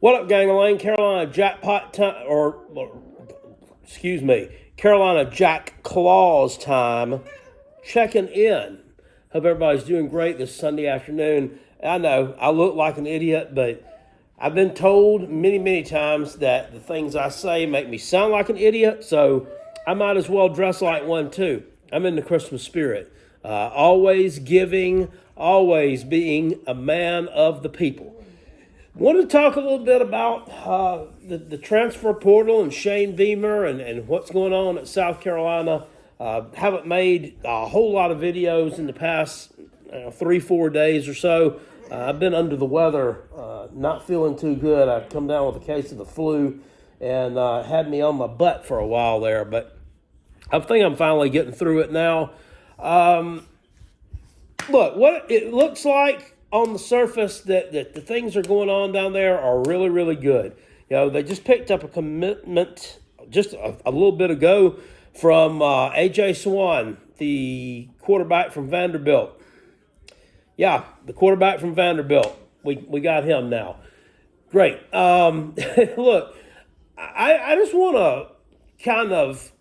What up, gang of Lane? Carolina Jack Claus time. Checking in. Hope everybody's doing great this Sunday afternoon. I know I look like an idiot, but I've been told many, many times that the things I say make me sound like an idiot, so I might as well dress like one too. I'm in the Christmas spirit. Always giving, always being a man of the people. Want to talk a little bit about the transfer portal and Shane Beamer and what's going on at South Carolina. Haven't made a whole lot of videos in the past 3-4 days or so. I've been under the weather, not feeling too good. I've come down with a case of the flu and had me on my butt for a while there, but I think I'm finally getting through it now. Look, what it looks like on the surface that the things are going on down there are really, really good. You know, they just picked up a commitment just a little bit ago from A.J. Swan, the quarterback from Vanderbilt. Yeah, the quarterback from Vanderbilt. We got him now. Great. Look, I just want to kind of,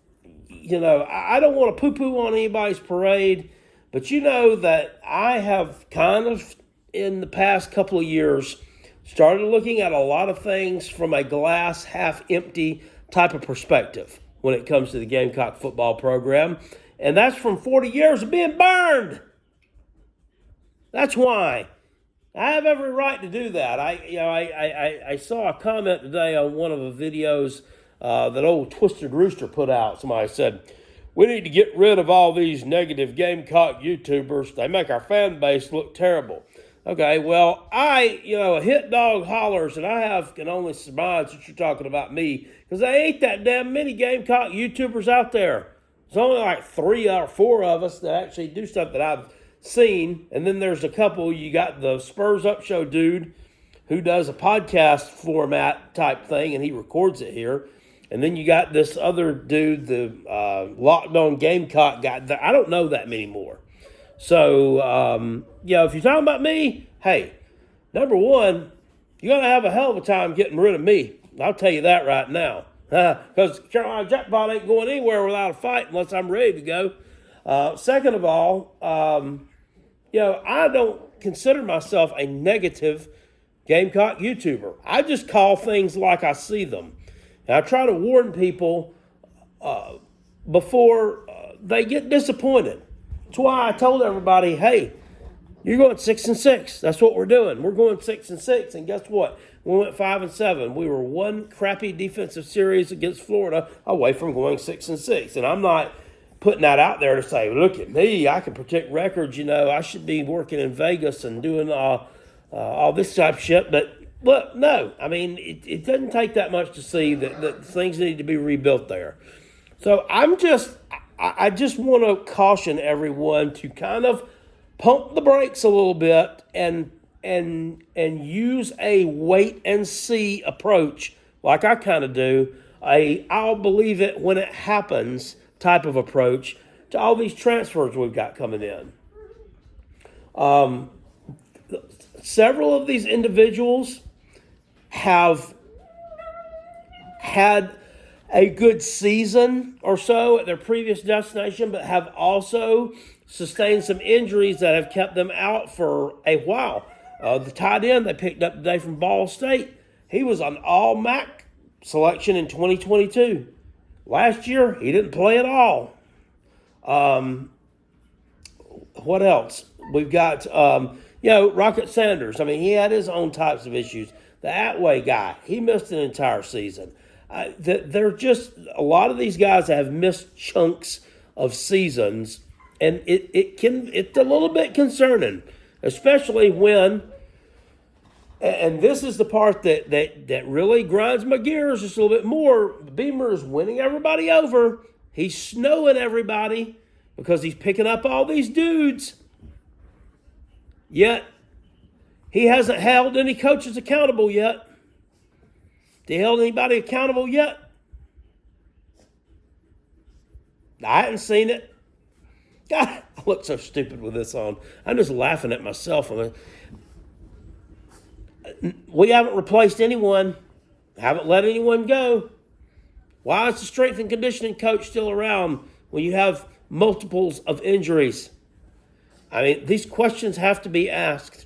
I don't want to poo-poo on anybody's parade, but you know that I have kind of, in the past couple of years, started looking at a lot of things from a glass half empty type of perspective when it comes to the Gamecock football program. And that's from 40 years of being burned. That's why. I have every right to do that. I saw a comment today on one of the videos that old Twisted Rooster put out. Somebody said, "We need to get rid of all these negative Gamecock YouTubers. They make our fan base look terrible." Okay, well, a hit dog hollers, and can only surmise that you're talking about me, because there ain't that damn many Gamecock YouTubers out there. There's only like 3 or 4 of us that actually do stuff that I've seen, and then there's a couple. You got the Spurs Up Show dude who does a podcast format type thing, and he records it here. And then you got this other dude, the Locked On Gamecock guy. I don't know that many more. So, if you're talking about me, hey, number one, you're going to have a hell of a time getting rid of me. I'll tell you that right now. Because Carolina Jackpot ain't going anywhere without a fight unless I'm ready to go. Second of all, I don't consider myself a negative Gamecock YouTuber. I just call things like I see them. And I try to warn people before they get disappointed. That's why I told everybody, hey, you're going 6-6. That's what we're doing. We're going 6-6. And guess what? We went 5-7. We were one crappy defensive series against Florida away from going 6-6. And I'm not putting that out there to say, look at me, I can protect records. I should be working in Vegas and doing all this type of shit. But look, no. I mean, it doesn't take that much to see that things need to be rebuilt there. So I just want to caution everyone to kind of pump the brakes a little bit and use a wait and see approach, like I kind of do, I'll believe it when it happens type of approach to all these transfers we've got coming in. Several of these individuals have had a good season or so at their previous destination, but have also sustained some injuries that have kept them out for a while. The tight end they picked up today from Ball State, he was an all-MAC selection in 2022. Last year, he didn't play at all. What else? We've got, Rocket Sanders. I mean, he had his own types of issues. The Atway guy, he missed an entire season. There are just a lot of these guys that have missed chunks of seasons, and it's a little bit concerning, especially when, and this is the part that really grinds my gears just a little bit more. Beamer is winning everybody over. He's snowing everybody because he's picking up all these dudes. Yet, he hasn't held any coaches accountable yet. They held anybody accountable yet? I hadn't seen it. God, I look so stupid with this on. I'm just laughing at myself. We haven't replaced anyone, haven't let anyone go. Why is the strength and conditioning coach still around when you have multiples of injuries? I mean, these questions have to be asked.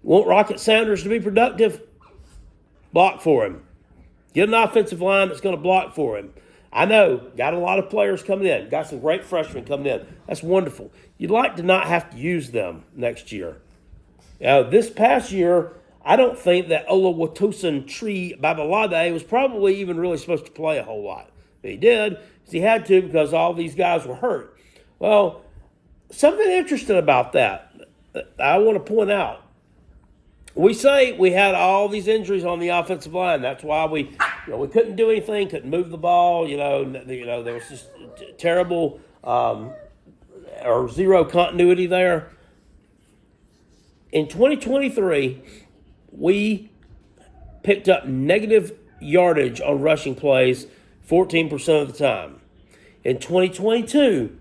Want Rocket Sanders to be productive? Block for him. Get an offensive line that's going to block for him. I know, got a lot of players coming in. Got some great freshmen coming in. That's wonderful. You'd like to not have to use them next year. This past year, I don't think that Oluwatosin Tree Babalade was probably even really supposed to play a whole lot. But he did, because he had to, because all these guys were hurt. Well, something interesting about that I want to point out. We say we had all these injuries on the offensive line. That's why we couldn't do anything, couldn't move the ball. There was just terrible or zero continuity there. In 2023, we picked up negative yardage on rushing plays 14% of the time. In 2022,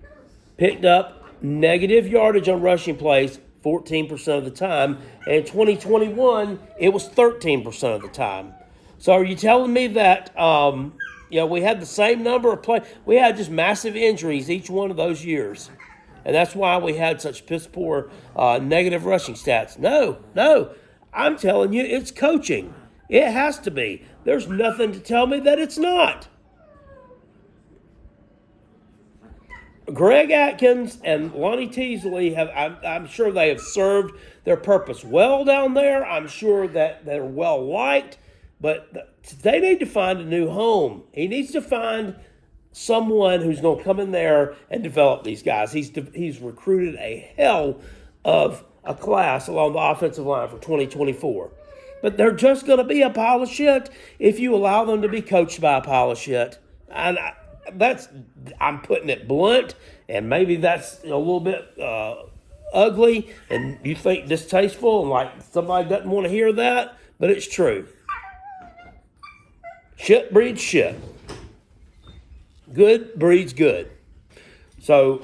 picked up negative yardage on rushing plays 14% of the time. And in 2021, it was 13% of the time. So are you telling me that we had the same number of plays? We had just massive injuries each one of those years. And that's why we had such piss poor negative rushing stats. No. I'm telling you, it's coaching. It has to be. There's nothing to tell me that it's not. Greg Atkins and Lonnie Teasley I'm sure they have served their purpose well down there. I'm sure that they're well liked, but they need to find a new home. He needs to find someone who's going to come in there and develop these guys. He's recruited a hell of a class along the offensive line for 2024. But they're just going to be a pile of shit if you allow them to be coached by a pile of shit. And I'm putting it blunt, and maybe that's a little bit ugly, and you think distasteful, and like somebody doesn't want to hear that, but it's true. Shit breeds shit. Good breeds good. So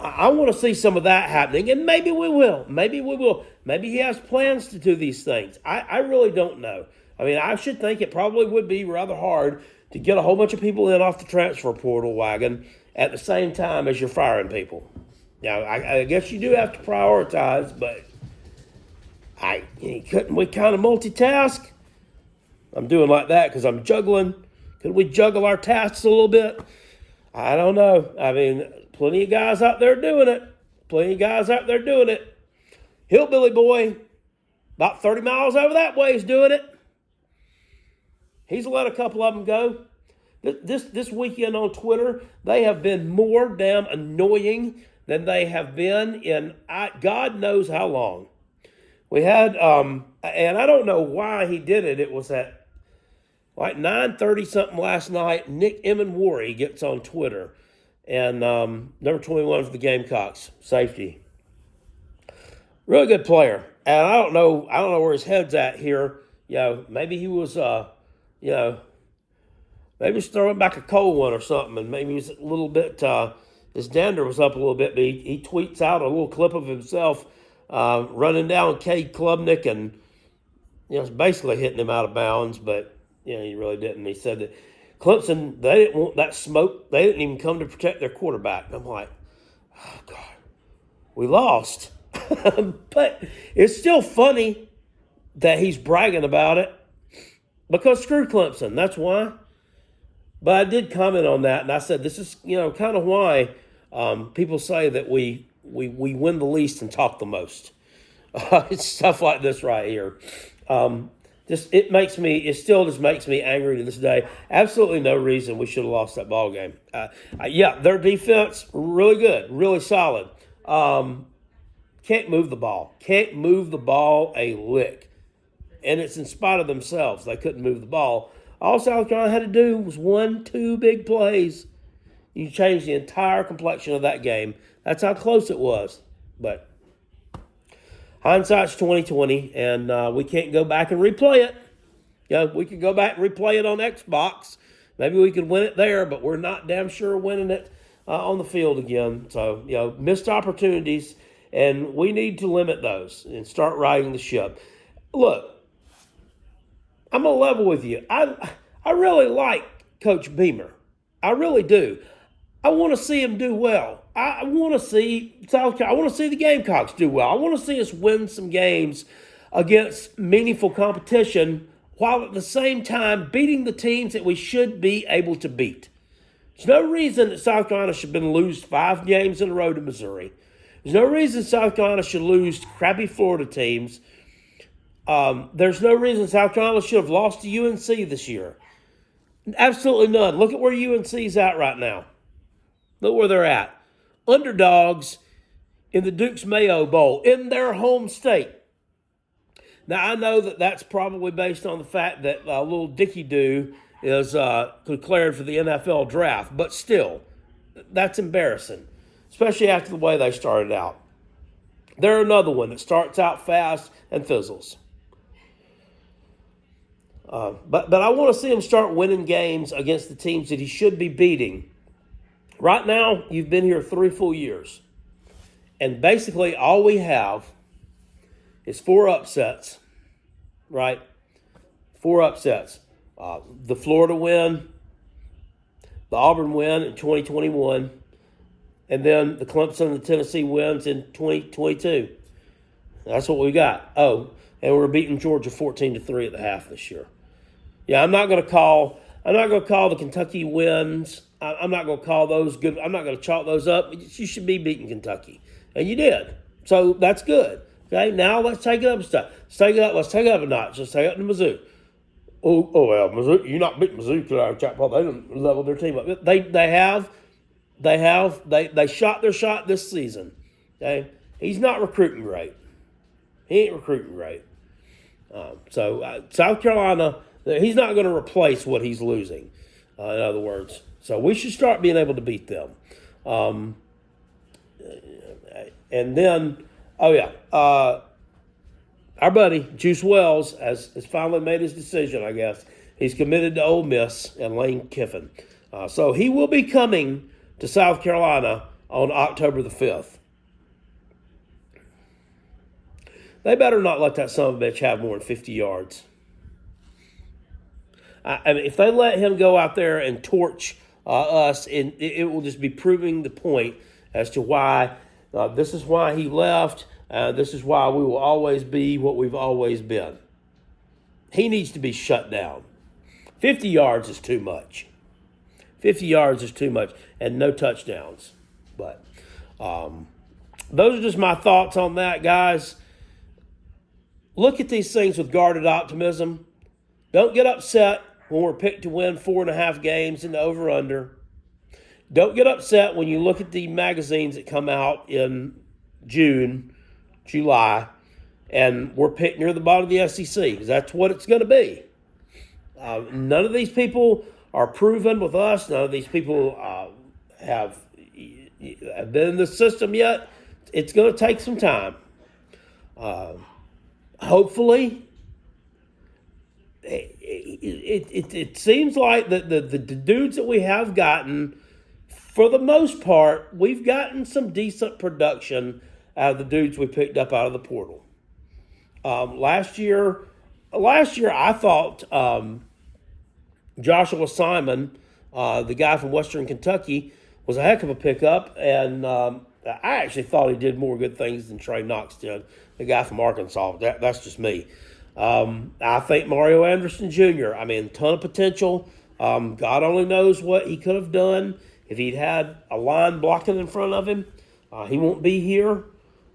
I want to see some of that happening, and maybe we will. Maybe he has plans to do these things. I really don't know. I mean, I should think it probably would be rather hard to get a whole bunch of people in off the transfer portal wagon at the same time as you're firing people. Now, I guess you do have to prioritize, but couldn't we kind of multitask? I'm doing like that because I'm juggling. Could we juggle our tasks a little bit? I don't know. I mean, plenty of guys out there doing it. Hillbilly boy, about 30 miles over that way, is doing it. He's let a couple of them go. This weekend on Twitter, they have been more damn annoying than they have been in God knows how long. We had, and I don't know why he did it. It was at like 9:30 something last night. Nick Emenwari gets on Twitter, and number 21 for the Gamecocks, safety. Really good player. And I don't know where his head's at here. Maybe he was, maybe he's throwing back a cold one or something, and maybe he's a little bit, his dander was up a little bit, but he tweets out a little clip of himself running down Cade Klubnik and, basically hitting him out of bounds, but, he really didn't. He said that Clemson, they didn't want that smoke. They didn't even come to protect their quarterback. And I'm like, oh, God, we lost. But it's still funny that he's bragging about it because screw Clemson. That's why. But I did comment on that, and I said this is, kind of why people say that we win the least and talk the most. It's stuff like this right here. It still just makes me angry to this day. Absolutely no reason we should have lost that ball game. Their defense, really good, really solid. Can't move the ball. Can't move the ball a lick. And it's in spite of themselves. They couldn't move the ball. All South Carolina had to do was 1-2 big plays. You changed the entire complexion of that game. That's how close it was. But hindsight's 2020, and we can't go back and replay it. We could go back and replay it on Xbox. Maybe we could win it there, but we're not damn sure winning it on the field again. So, missed opportunities. and we need to limit those and start riding the ship. Look, I'm going to level with you. I really like Coach Beamer. I really do. I want to see him do well. I want to see I want to see the Gamecocks do well. I want to see us win some games against meaningful competition while at the same time beating the teams that we should be able to beat. There's no reason that South Carolina should lose 5 games in a row to Missouri. There's no reason South Carolina should lose to crappy Florida teams. There's no reason South Carolina should have lost to UNC this year. Absolutely none. Look at where UNC's at right now. Look where they're at. Underdogs in the Duke's Mayo Bowl in their home state. Now, I know that that's probably based on the fact that little Dickie Doo is declared for the NFL draft, but still, that's embarrassing, especially after the way they started out. They're another one that starts out fast and fizzles. But I want to see him start winning games against the teams that he should be beating. Right now, you've been here 3 full years. And basically all we have is 4 upsets, right? 4 upsets. The Florida win, the Auburn win in 2021, and then the Clemson and the Tennessee wins in 2022. That's what we got. Oh, and we're beating Georgia 14-3 at the half this year. Yeah, I'm not going to call the Kentucky wins. I'm not going to call those good. I'm not going to chalk those up. You should be beating Kentucky, and you did. So that's good. Okay, now let's take it up a step. Let's take it up a notch. Let's take it up to Mizzou. Oh well, Mizzou. You're not beating Mizzou today, Chapel. They didn't level their team up. They shot their shot this season. Okay, he's not recruiting great. He ain't recruiting great. So South Carolina, he's not going to replace what he's losing. In other words, so we should start being able to beat them. And then, our buddy Juice Wells has finally made his decision. I guess he's committed to Ole Miss and Lane Kiffin. So he will be coming to South Carolina on October the 5th. They better not let that son of a bitch have more than 50 yards. I mean, if they let him go out there and torch us, and it will just be proving the point as to why this is why he left. This is why we will always be what we've always been. He needs to be shut down. 50 yards is too much. 50 yards is too much, and no touchdowns. But those are just my thoughts on that, guys. Look at these things with guarded optimism. Don't get upset when we're picked to win 4.5 games in the over-under. Don't get upset when you look at the magazines that come out in June, July, and we're picked near the bottom of the SEC, because that's what it's going to be. None of these people are proven with us. None of these people have been in the system yet. It's going to take some time. Hopefully, it seems like the dudes that we have gotten, for the most part, we've gotten some decent production out of the dudes we picked up out of the portal. Last year I thought Joshua Simon, the guy from Western Kentucky, was a heck of a pickup, and I actually thought he did more good things than Trey Knox did, the guy from Arkansas. That's just me. I think Mario Anderson Jr., ton of potential. God only knows what he could have done if he'd had a line blocking in front of him. He won't be here.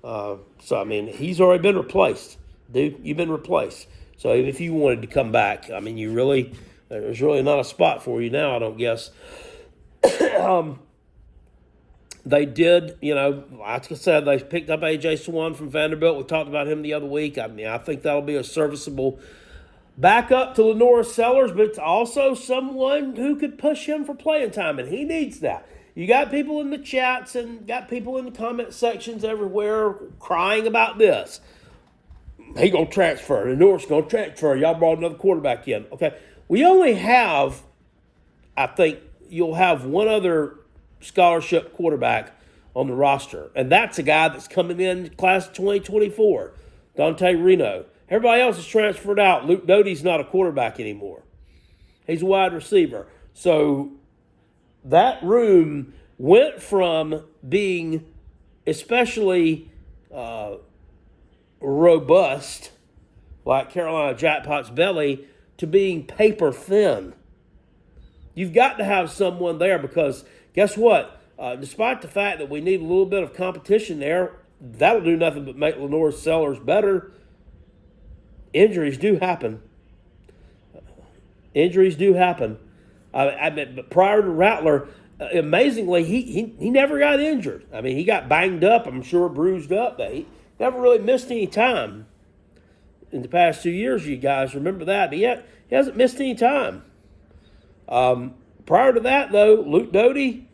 He's already been replaced. Dude, you've been replaced. So if you wanted to come back, there's really not a spot for you now, I don't guess. They did, like I said, they picked up A.J. Swan from Vanderbilt. We talked about him the other week. I think that'll be a serviceable backup to Lenora Sellers, but it's also someone who could push him for playing time, and he needs that. You got people in the chats and got people in the comment sections everywhere crying about this. He going to transfer. Lenore's going to transfer. Y'all brought another quarterback in. Okay, we only have, I think you'll have one other scholarship quarterback on the roster. And that's a guy that's coming in class of 2024, Dante Reno. Everybody else is transferred out. Luke Doty's not a quarterback anymore. He's a wide receiver. So that room went from being especially robust, like Carolina Jackpot's belly, to being paper thin. You've got to have someone there because guess what? Despite the fact that we need a little bit of competition there, that'll do nothing but make Lenore's sellers better. Injuries do happen. But prior to Rattler, amazingly, he never got injured. I mean, he got banged up, I'm sure, bruised up, but he never really missed any time in the past 2 years. You guys remember that, but yet he hasn't missed any time. Prior to that, though, Luke Doty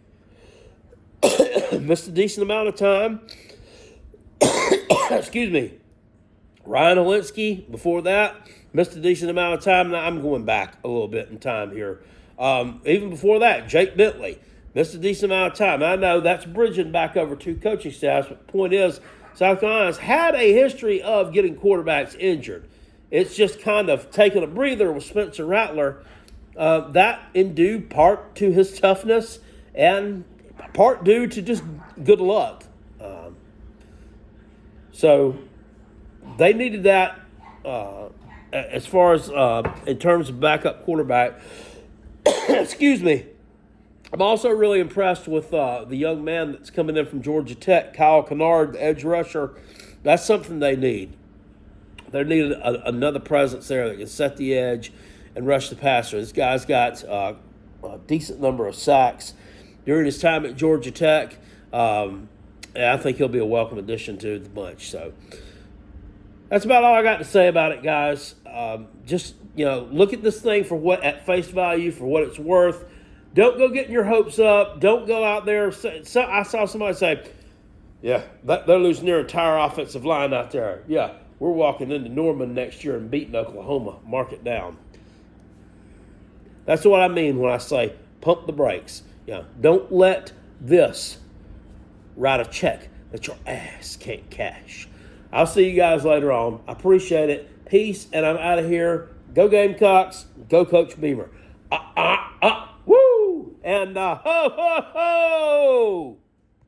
missed a decent amount of time. Excuse me. Ryan Olinsky, before that, missed a decent amount of time. Now I'm going back a little bit in time here. Even before that, Jake Bentley missed a decent amount of time. I know that's bridging back over two coaching staffs, but the point is, South Carolina's had a history of getting quarterbacks injured. It's just kind of taken a breather with Spencer Rattler. That in due part to his toughness and part due to just good luck. So they needed that as far as in terms of backup quarterback. Excuse me. I'm also really impressed with the young man that's coming in from Georgia Tech, Kyle Kennard, the edge rusher. That's something they need. They need another presence there that can set the edge and rush the passer. This guy's got a decent number of sacks during his time at Georgia Tech. And I think he'll be a welcome addition to the bunch. So that's about all I got to say about it, guys. Just, look at this thing for what at face value, for what it's worth. Don't go getting your hopes up. Don't go out there. I saw somebody say, yeah, they're losing their entire offensive line out there. Yeah, we're walking into Norman next year and beating Oklahoma. Mark it down. That's what I mean when I say pump the brakes. Don't let this write a check that your ass can't cash. I'll see you guys later on. I appreciate it. Peace, and I'm out of here. Go Gamecocks. Go Coach Beamer. Woo! And ho, ho, ho!